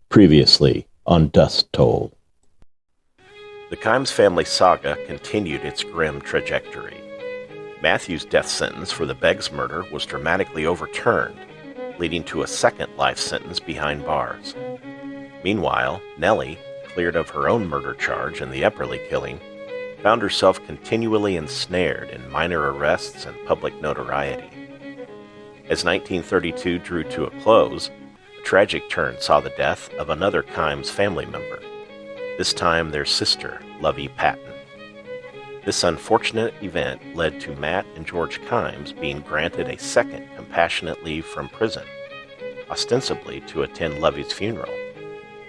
Previously on Dust Toll. The Kimes family saga continued its grim trajectory. Matthew's death sentence for the Beggs murder was dramatically overturned, leading to a second life sentence behind bars. Meanwhile, Nellie, cleared of her own murder charge in the Epperly killing, found herself continually ensnared in minor arrests and public notoriety. As 1932 drew to a close, a tragic turn saw the death of another Kimes family member, this time their sister, Lovey Patton. This unfortunate event led to Matt and George Kimes being granted a second compassionate leave from prison, ostensibly to attend Lovey's funeral,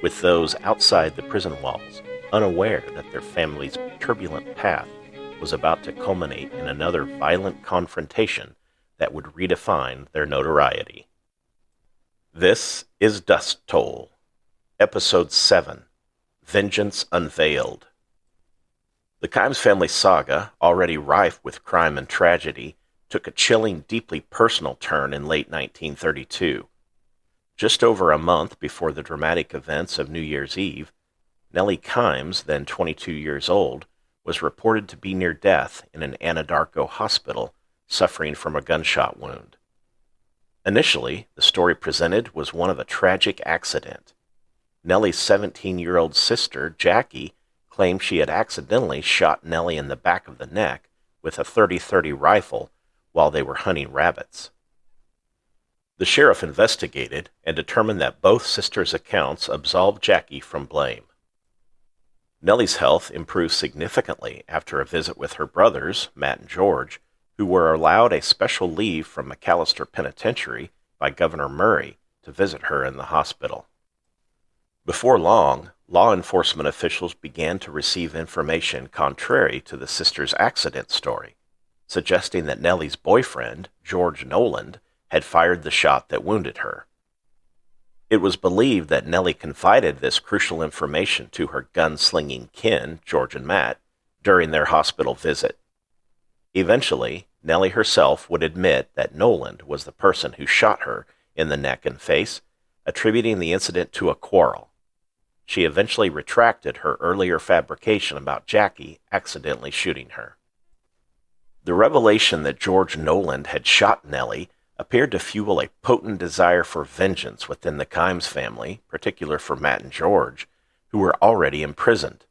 with those outside the prison walls unaware that their family's turbulent path was about to culminate in another violent confrontation that would redefine their notoriety. This is Dust Toll, Episode 7, Vengeance Unveiled. The Kimes family saga, already rife with crime and tragedy, took a chilling, deeply personal turn in late 1932. Just over a month before the dramatic events of New Year's Eve, Nellie Kimes, then 22 years old, was reported to be near death in an Anadarko hospital, suffering from a gunshot wound. Initially, the story presented was one of a tragic accident. Nellie's 17-year-old sister, Jackie, claimed she had accidentally shot Nellie in the back of the neck with a .30-30 rifle while they were hunting rabbits. The sheriff investigated and determined that both sisters' accounts absolved Jackie from blame. Nellie's health improved significantly after a visit with her brothers, Matt and George, who were allowed a special leave from McAllister Penitentiary by Governor Murray to visit her in the hospital. Before long, law enforcement officials began to receive information contrary to the sisters' accident story, suggesting that Nellie's boyfriend, George Noland, had fired the shot that wounded her. It was believed that Nellie confided this crucial information to her gun-slinging kin, George and Matt, during their hospital visit. Eventually, Nellie herself would admit that Noland was the person who shot her in the neck and face, attributing the incident to a quarrel. She eventually retracted her earlier fabrication about Jackie accidentally shooting her. The revelation that George Noland had shot Nellie appeared to fuel a potent desire for vengeance within the Kimes family, particularly for Matt and George, who were already imprisoned.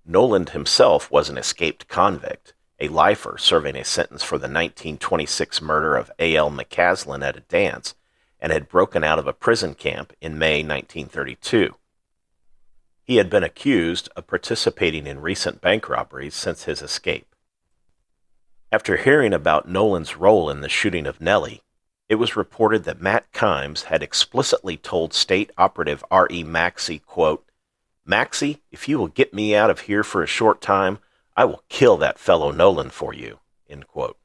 Noland himself was an escaped convict, a lifer serving a sentence for the 1926 murder of A.L. McCaslin at a dance, and had broken out of a prison camp in May 1932. He had been accused of participating in recent bank robberies since his escape. After hearing about Noland's role in the shooting of Nellie, it was reported that Matt Kimes had explicitly told state operative R.E. Maxey, quote, "Maxey, if you will get me out of here for a short time, I will kill that fellow Noland for you," end quote.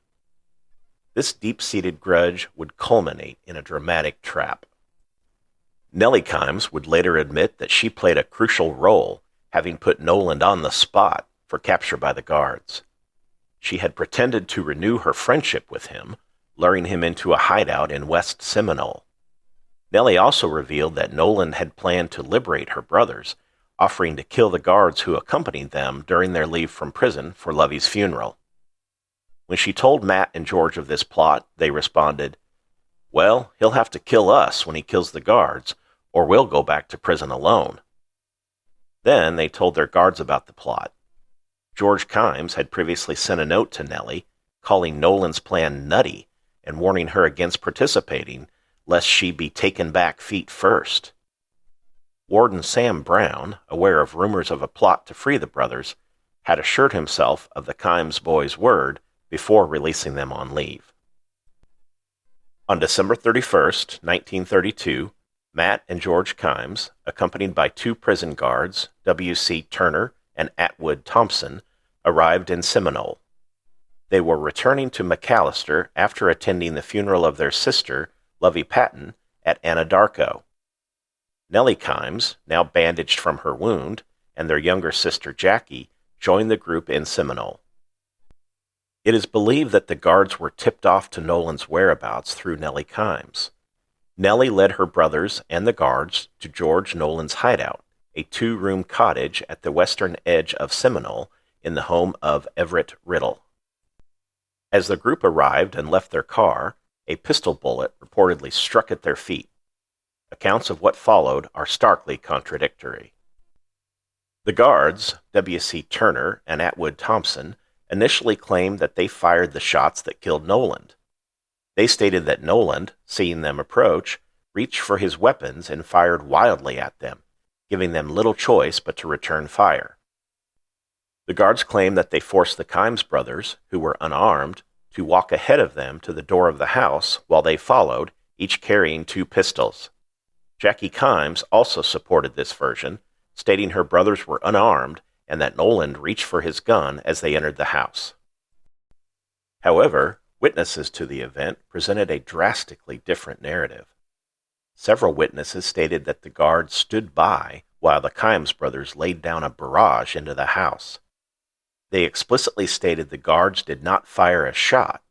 This deep-seated grudge would culminate in a dramatic trap. Nellie Kimes would later admit that she played a crucial role, having put Noland on the spot for capture by the guards. She had pretended to renew her friendship with him, luring him into a hideout in West Seminole. Nellie also revealed that Noland had planned to liberate her brothers, offering to kill the guards who accompanied them during their leave from prison for Lovey's funeral. When she told Matt and George of this plot, they responded, "Well, he'll have to kill us when he kills the guards, or we'll go back to prison alone." Then they told their guards about the plot. George Kimes had previously sent a note to Nellie, calling Noland's plan nutty and warning her against participating, lest she be taken back feet first. Warden Sam Brown, aware of rumors of a plot to free the brothers, had assured himself of the Kimes boys' word before releasing them on leave. On December 31st, 1932, Matt and George Kimes, accompanied by two prison guards, W.C. Turner and Atwood Thompson, arrived in Seminole. They were returning to McAllister after attending the funeral of their sister, Lovey Patton, at Anadarko. Nellie Kimes, now bandaged from her wound, and their younger sister Jackie joined the group in Seminole. It is believed that the guards were tipped off to Noland's whereabouts through Nellie Kimes. Nellie led her brothers and the guards to George Noland's hideout, a two-room cottage at the western edge of Seminole in the home of Everett Riddle. As the group arrived and left their car, a pistol bullet reportedly struck at their feet. Accounts of what followed are starkly contradictory. The guards, W.C. Turner and Atwood Thompson, initially claimed that they fired the shots that killed Noland. They stated that Noland, seeing them approach, reached for his weapons and fired wildly at them, giving them little choice but to return fire. The guards claimed that they forced the Kimes brothers, who were unarmed, to walk ahead of them to the door of the house while they followed, each carrying 2 pistols. Jackie Kimes also supported this version, stating her brothers were unarmed and that Noland reached for his gun as they entered the house. However, witnesses to the event presented a drastically different narrative. Several witnesses stated that the guards stood by while the Kimes brothers laid down a barrage into the house. They explicitly stated the guards did not fire a shot,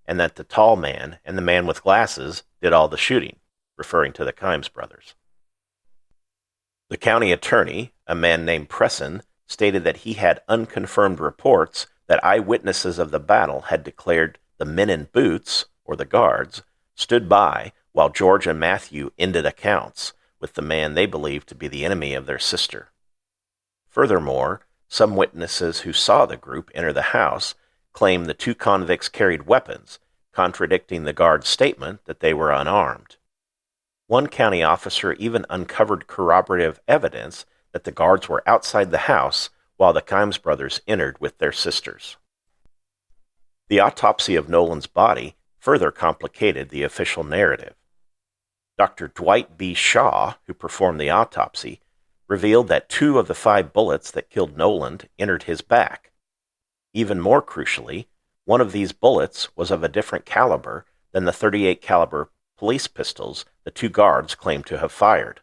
and that the tall man and the man with glasses did all the shooting, referring to the Kimes brothers. The county attorney, a man named Presson, stated that he had unconfirmed reports that eyewitnesses of the battle had declared the men in boots, or the guards, stood by while George and Matthew ended accounts with the man they believed to be the enemy of their sister. Furthermore, some witnesses who saw the group enter the house claimed the 2 convicts carried weapons, contradicting the guards' statement that they were unarmed. One county officer even uncovered corroborative evidence that the guards were outside the house while the Kimes brothers entered with their sisters. The autopsy of Noland's body further complicated the official narrative. Dr. Dwight B. Shaw, who performed the autopsy, revealed that 2 of the 5 bullets that killed Noland entered his back. Even more crucially, one of these bullets was of a different caliber than the .38 caliber police pistols the 2 guards claimed to have fired.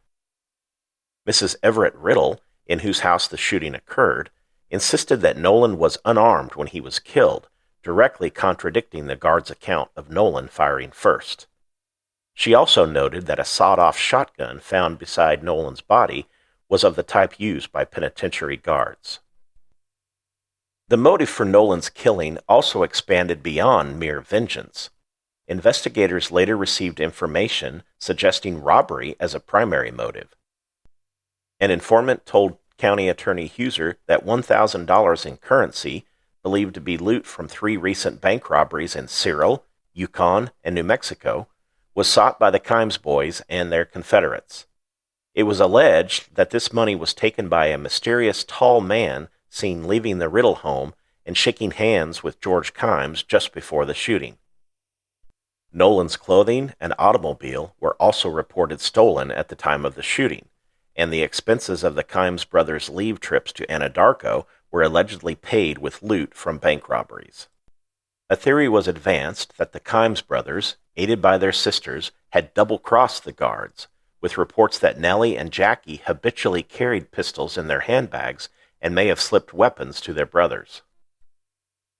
Mrs. Everett Riddle, in whose house the shooting occurred, insisted that Noland was unarmed when he was killed, directly contradicting the guards' account of Noland firing first. She also noted that a sawed-off shotgun found beside Noland's body was of the type used by penitentiary guards. The motive for Noland's killing also expanded beyond mere vengeance. Investigators later received information suggesting robbery as a primary motive. An informant told County Attorney Huser that $1,000 in currency, believed to be loot from 3 recent bank robberies in Cyril, Yukon, and New Mexico, was sought by the Kimes boys and their Confederates. It was alleged that this money was taken by a mysterious tall man seen leaving the Riddle home and shaking hands with George Kimes just before the shooting. Noland's clothing and automobile were also reported stolen at the time of the shooting, and the expenses of the Kimes brothers' leave trips to Anadarko were allegedly paid with loot from bank robberies. A theory was advanced that the Kimes brothers, aided by their sisters, had double-crossed the guards, with reports that Nellie and Jackie habitually carried pistols in their handbags and may have slipped weapons to their brothers.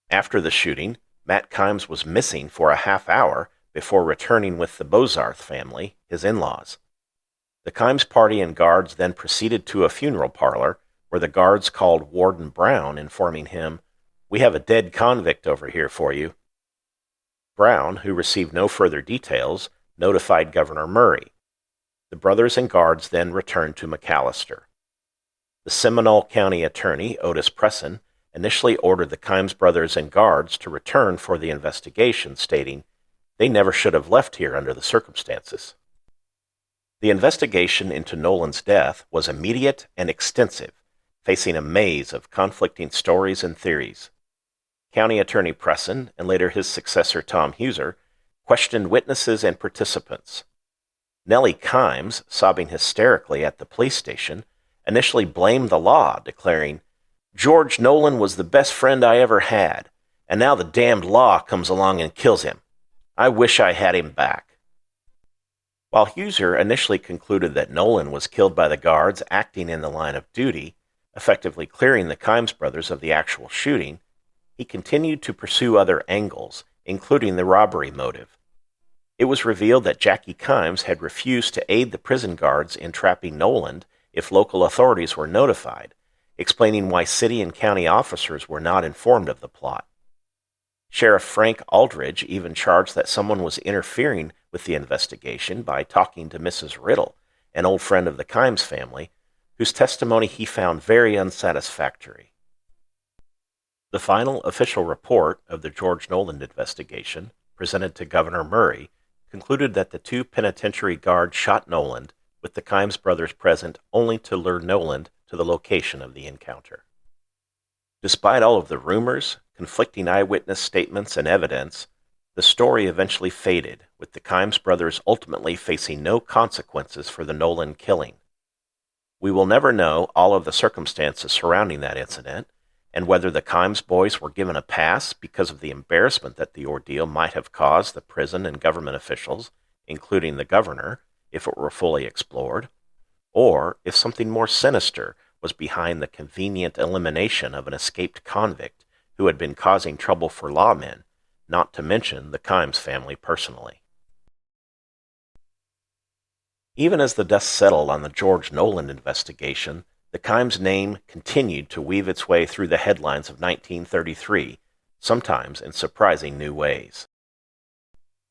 After the shooting, Matt Kimes was missing for a half hour before returning with the Bozarth family, his in-laws. The Kimes party and guards then proceeded to a funeral parlor where the guards called Warden Brown, informing him, "We have a dead convict over here for you." Brown, who received no further details, notified Governor Murray. The brothers and guards then returned to McAllister. The Seminole County Attorney, Otis Presson, initially ordered the Kimes brothers and guards to return for the investigation, stating, "They never should have left here under the circumstances." The investigation into Noland's death was immediate and extensive, facing a maze of conflicting stories and theories. County Attorney Presson, and later his successor Tom Huser, questioned witnesses and participants. Nellie Kimes, sobbing hysterically at the police station, initially blamed the law, declaring, "George Noland was the best friend I ever had, and now the damned law comes along and kills him. I wish I had him back." While Huser initially concluded that Noland was killed by the guards acting in the line of duty, effectively clearing the Kimes brothers of the actual shooting, he continued to pursue other angles, including the robbery motive. It was revealed that Jackie Kimes had refused to aid the prison guards in trapping Noland if local authorities were notified, explaining why city and county officers were not informed of the plot. Sheriff Frank Aldridge even charged that someone was interfering with the investigation by talking to Mrs. Riddle, an old friend of the Kimes family, whose testimony he found very unsatisfactory. The final official report of the George Noland investigation, presented to Governor Murray, concluded that the two penitentiary guards shot Noland, with the Kimes brothers present only to lure Noland to the location of the encounter. Despite all of the rumors, conflicting eyewitness statements, and evidence, the story eventually faded, with the Kimes brothers ultimately facing no consequences for the Noland killing. We will never know all of the circumstances surrounding that incident, and whether the Kimes boys were given a pass because of the embarrassment that the ordeal might have caused the prison and government officials, including the governor, if it were fully explored, or if something more sinister was behind the convenient elimination of an escaped convict who had been causing trouble for lawmen, not to mention the Kimes family personally. Even as the dust settled on the George Noland investigation, the Kimes name continued to weave its way through the headlines of 1933, sometimes in surprising new ways.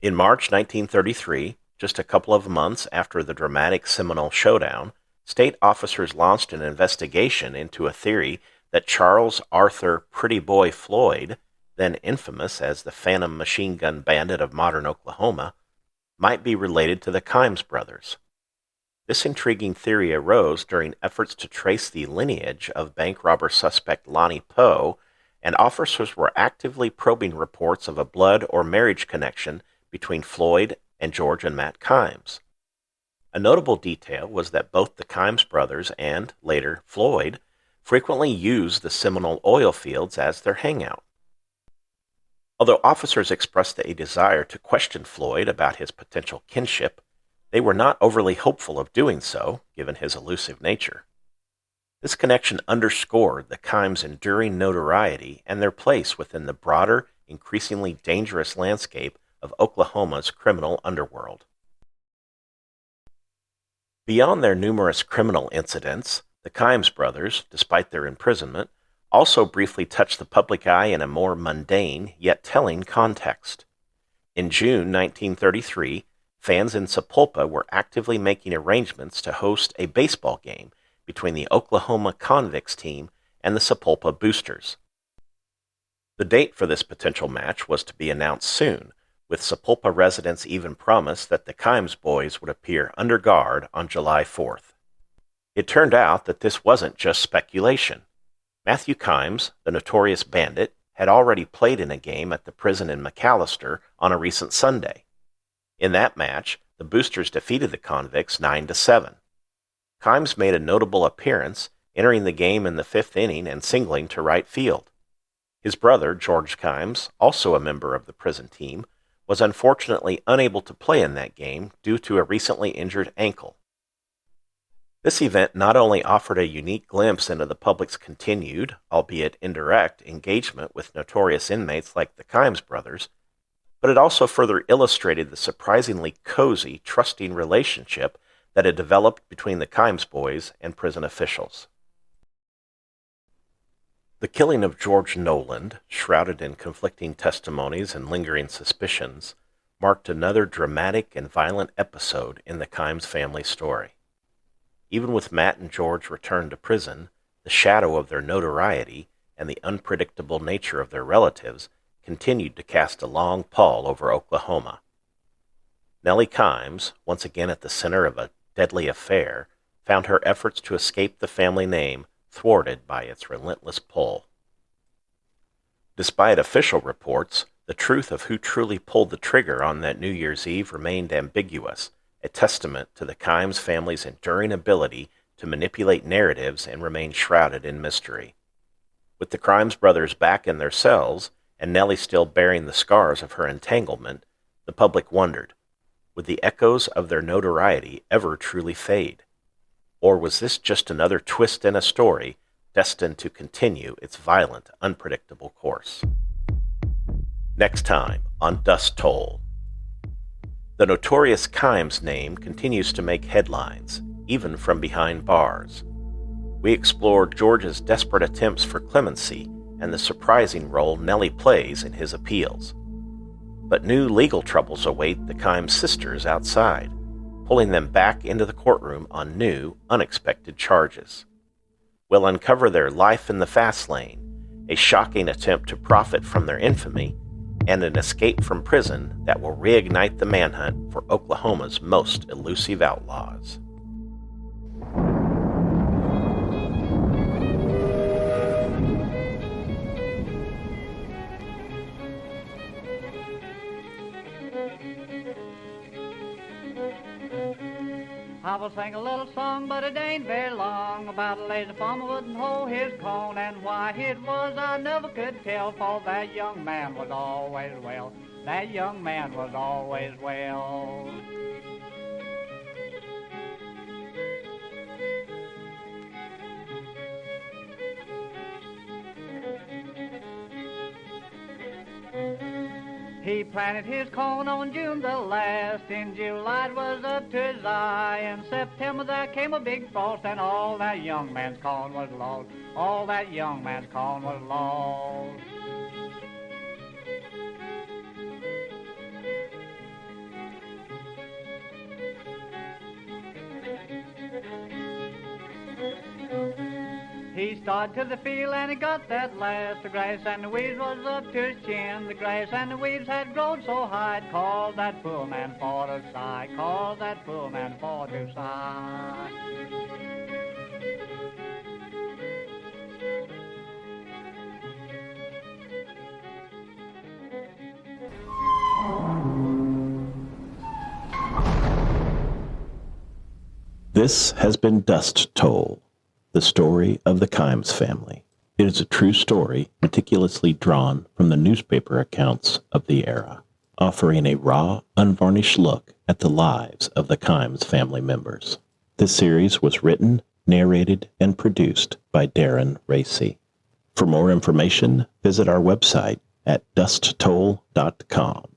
In March 1933, just a couple of months after the dramatic Seminole showdown, state officers launched an investigation into a theory that Charles Arthur Pretty Boy Floyd, then infamous as the Phantom Machine Gun Bandit of modern Oklahoma, might be related to the Kimes brothers. This intriguing theory arose during efforts to trace the lineage of bank robber suspect Lonnie Poe, and officers were actively probing reports of a blood or marriage connection between Floyd and George and Matt Kimes. A notable detail was that both the Kimes brothers and, later, Floyd frequently used the Seminole oil fields as their hangout. Although officers expressed a desire to question Floyd about his potential kinship, they were not overly hopeful of doing so, given his elusive nature. This connection underscored the Kimes' enduring notoriety and their place within the broader, increasingly dangerous landscape of Oklahoma's criminal underworld. Beyond their numerous criminal incidents, the Kimes brothers, despite their imprisonment, also briefly touched the public eye in a more mundane yet telling context. In June 1933, fans in Sapulpa were actively making arrangements to host a baseball game between the Oklahoma Convicts team and the Sapulpa Boosters. The date for this potential match was to be announced soon, with Sapulpa residents even promised that the Kimes boys would appear under guard on July 4th. It turned out that this wasn't just speculation. Matthew Kimes, the notorious bandit, had already played in a game at the prison in McAllister on a recent Sunday. In that match, the Boosters defeated the Convicts 9-7. Kimes made a notable appearance, entering the game in the fifth inning and singling to right field. His brother, George Kimes, also a member of the prison team, was unfortunately unable to play in that game due to a recently injured ankle. This event not only offered a unique glimpse into the public's continued, albeit indirect, engagement with notorious inmates like the Kimes brothers, but it also further illustrated the surprisingly cozy, trusting relationship that had developed between the Kimes boys and prison officials. The killing of George Noland, shrouded in conflicting testimonies and lingering suspicions, marked another dramatic and violent episode in the Kimes family story. Even with Matt and George returned to prison, the shadow of their notoriety and the unpredictable nature of their relatives continued to cast a long pall over Oklahoma. Nellie Kimes, once again at the center of a deadly affair, found her efforts to escape the family name thwarted by its relentless pull. Despite official reports, the truth of who truly pulled the trigger on that New Year's Eve remained ambiguous, a testament to the Kimes family's enduring ability to manipulate narratives and remain shrouded in mystery. With the Kimes brothers back in their cells, and Nellie still bearing the scars of her entanglement, the public wondered, would the echoes of their notoriety ever truly fade? Or was this just another twist in a story destined to continue its violent, unpredictable course? Next time on Dust Toll. The notorious Kimes name continues to make headlines, even from behind bars. We explore George's desperate attempts for clemency and the surprising role Nellie plays in his appeals. But new legal troubles await the Kimes sisters outside, pulling them back into the courtroom on new, unexpected charges. We'll uncover their life in the fast lane, a shocking attempt to profit from their infamy, and an escape from prison that will reignite the manhunt for Oklahoma's most elusive outlaws. I will sing a little song, but it ain't very long, about a lazy farmer wouldn't hoe his corn, and why it was I never could tell, for that young man was always well. That young man was always well. He planted his corn on June the last. In July it was up to his eye. In September there came a big frost, and all that young man's corn was lost. All that young man's corn was lost. He started to the field and he got that last. The grass and the weeds was up to his chin. The grass and the weeds had grown so high, it called that poor man for to sigh. Called that poor man for to sigh. This has been Dust Toll, the story of the Kimes family. It is a true story meticulously drawn from the newspaper accounts of the era, offering a raw, unvarnished look at the lives of the Kimes family members. This series was written, narrated, and produced by Darren Racy. For more information, visit our website at dusttoll.com.